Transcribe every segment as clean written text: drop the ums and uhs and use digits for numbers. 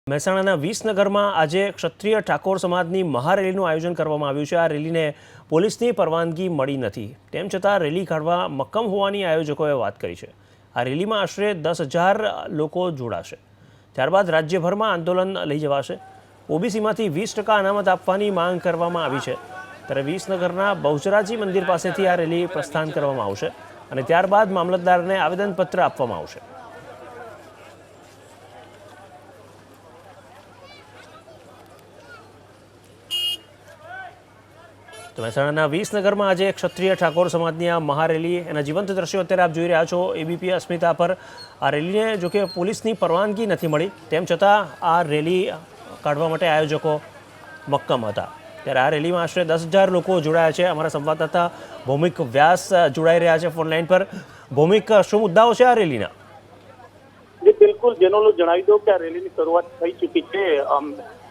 મહેસાણાના વિસનગરમાં આજે ક્ષત્રિય ઠાકોર સમાજની મહારેલીનું આયોજન કરવામાં આવ્યું છે। આ રેલીને પોલીસની પરવાનગી મળી નથી, તેમ છતાં રેલી કાઢવા મક્કમ હોવાની આયોજકોએ વાત કરી છે। આ રેલીમાં આશરે 10,000 લોકો જોડાશે। ત્યારબાદ રાજ્યભરમાં આંદોલન લઈ જવાશે। ઓબીસીમાંથી 20% અનામત આપવાની માંગ કરવામાં આવી છે। ત્યારે વિસનગરના બહુચરાજી મંદિર પાસેથી આ રેલી પ્રસ્થાન કરવામાં આવશે અને ત્યારબાદ મામલતદારને આવેદનપત્ર આપવામાં આવશે। તો મહેસાણાના વિસનગરમાં આજે ક્ષત્રિય ઠાકોર સમાજની આ મહારેલી એના જીવંત દ્રશ્યો અત્યારે આપ જોઈ રહ્યા છો એબીપી અસ્મિતા પર। આ રેલીને જોકે પોલીસની પરવાનગી નથી મળી, તેમ છતાં આ રેલી કાઢવા માટે આયોજકો મક્કમ હતા। ત્યારે આ રેલીમાં આશરે 10,000 લોકો જોડાયા છે। અમારા સંવાદદાતા ભૌમિક વ્યાસ જોડાઈ રહ્યા છે ફોન લાઈન પર। ભૌમિક, શું મુદ્દાઓ છે આ રેલીના? जी बिल्कुल, जेनोलो जणावी दो कि आ रेलीनी शरूआत थई चूकी छे।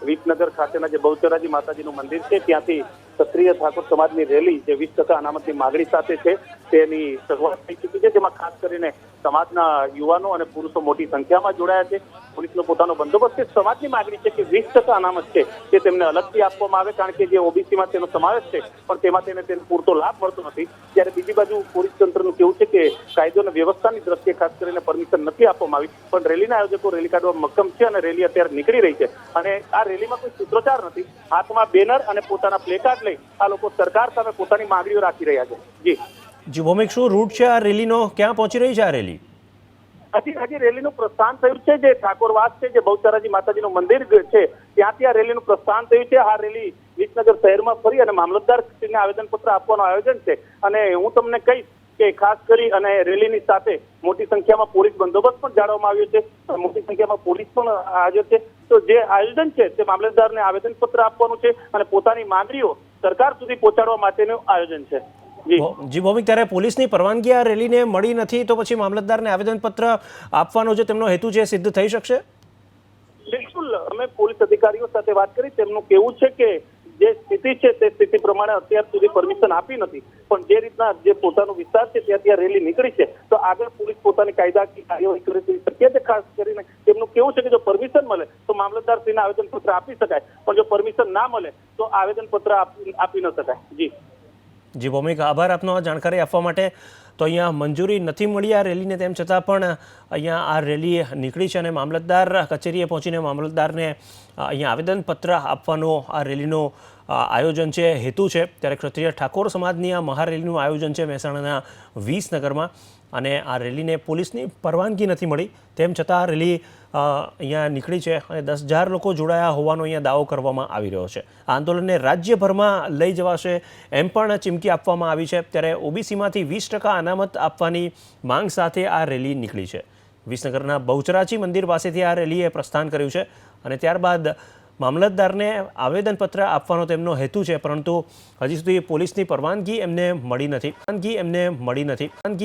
विसनगर खातेना जे बहुचराजी माताजीनुं मंदिर छे त्यांथी क्षत्रिय ठाकुर समाजनी रेली जे 20% अनामतनी मागणी साथे छे तेनी शरूआत थई चूकी छे। जेमां खास करीने समाजना युवानो અને પુરુષો મોટી સંખ્યામાં જોડાયા છે। પોલીસનો પોતાનો બંદોબસ્ત છે। સમાજની માગણી છે કે 20% અનામત છે તે તેમને અલગથી આપવામાં આવે, કારણ કે જે ઓબીસીમાં તેનો સમાવેશ છે પણ તેમાં તેને પૂરતો લાભ મળતો નથી। ત્યારે બીજી બાજુ પોલીસ તંત્રનું કેવું છે કે કાયદો અને વ્યવસ્થાની દ્રષ્ટિએ ખાસ કરીને પરમિશન નથી આપવામાં આવી, પણ રેલીના આયોજકો રેલી કાઢવા મક્કમ છે અને રેલી અત્યારે નીકળી રહી છે। અને આ રેલીમાં કોઈ સૂત્રોચ્ચાર નથી, હાથમાં બેનર અને પોતાના પ્લેકાર્ડ લઈ આ લોકો સરકાર સામે પોતાની માંગણીઓ રાખી રહ્યા છે। જી ભૌમિક, શું રૂટ છે આ રેલીનો? ક્યાં પહોંચી રહી છે આ રેલી? હજી રેલીનું પ્રસ્થાન થયું છે। જે ઠાકોરવાસ છે, જે બહુચરાજી માતાજીનું મંદિર છે, ત્યાંથી આ રેલીનું પ્રસ્થાન થયું છે। આ રેલી વિસનગર શહેરમાં ફરી અને મામલતદારશ્રીને આવેદનપત્ર આપવાનું આયોજન છે। અને હું તમને કહીશ કે ખાસ કરી અને રેલીની સાથે મોટી સંખ્યામાં પોલીસ બંદોબસ્ત પણ જાળવવામાં આવ્યો છે, મોટી સંખ્યામાં પોલીસ પણ હાજર છે। તો જે આયોજન છે તે મામલતદારને આવેદનપત્ર આપવાનું છે અને પોતાની માંગણીઓ સરકાર સુધી પહોંચાડવા માટેનું આયોજન છે। જી ભૌમિક, ત્યારે પોલીસની પરવાનગી આ રેલીને મળી નથી, તો પછી મામલતદારને આવેદનપત્ર આપવાનો જે તેમનો હેતુ છે સિદ્ધ થઈ શકશે? બિલકુલ, અમે પોલીસ અધિકારીઓ સાથે વાત કરી, તેમનું કહેવું છે કે જે સ્થિતિ છે તે સ્થિતિ પ્રમાણે અત્યાર સુધી પરમિશન આપી નથી, પણ જે રીતના જે પોતાનો વિસ્તાર છે ત્યાંથી આ રેલી નીકળી છે તો આગળ પોલીસ પોતાની કાયદાકીય કાર્યવાહી કરે તેવી શક્યતા ખાસ કરીને તેમનું કહેવું છે કે જો પરમિશન મળે તો મામલતદારશ્રીને આવેદનપત્ર આપી શકાય, પણ જો પરમિશન ના મળે તો આવેદનપત્ર આપી ન શકાય। જી ભૌમિક, આભાર આપનો આ જાણકારી આપવા માટે। તો અહીંયા મંજૂરી નથી મળી આ રેલીને, તેમ છતાં પણ અહીંયા આ રેલી નીકળી છે અને મામલતદાર કચેરીએ પહોંચીને મામલતદારને અહીંયા આવેદનપત્ર આપવાનો આ રેલીનો આયોજન છે, હેતુ છે। ત્યારે ક્ષત્રિય ઠાકોર સમાજની આ મહારેલીનું આયોજન છે મહેસાણાના વિસનગરમાં, અને આ રેલીને પોલીસની પરવાનગી નથી મળી, તેમ છતાં આ રેલી અહીંયા નીકળી છે અને 10,000 લોકો જોડાયા હોવાનો અહીંયા દાવો કરવામાં આવી રહ્યો છે। આ આંદોલનને રાજ્યભરમાં લઈ જવાશે એમ પણ ચીમકી આપવામાં આવી છે। ત્યારે ઓબીસીમાંથી 20% અનામત આપવાની માંગ સાથે આ રેલી નીકળી છે। વિસનગરના બહુચરાજી મંદિર પાસેથી આ રેલીએ પ્રસ્થાન કર્યું છે અને ત્યારબાદ મામલતદારને આવેદનપત્ર આપવાનો તેમનો હેતુ છે, પરંતુ હજી સુધી પોલીસની પરવાનગી એમને મળી નથી।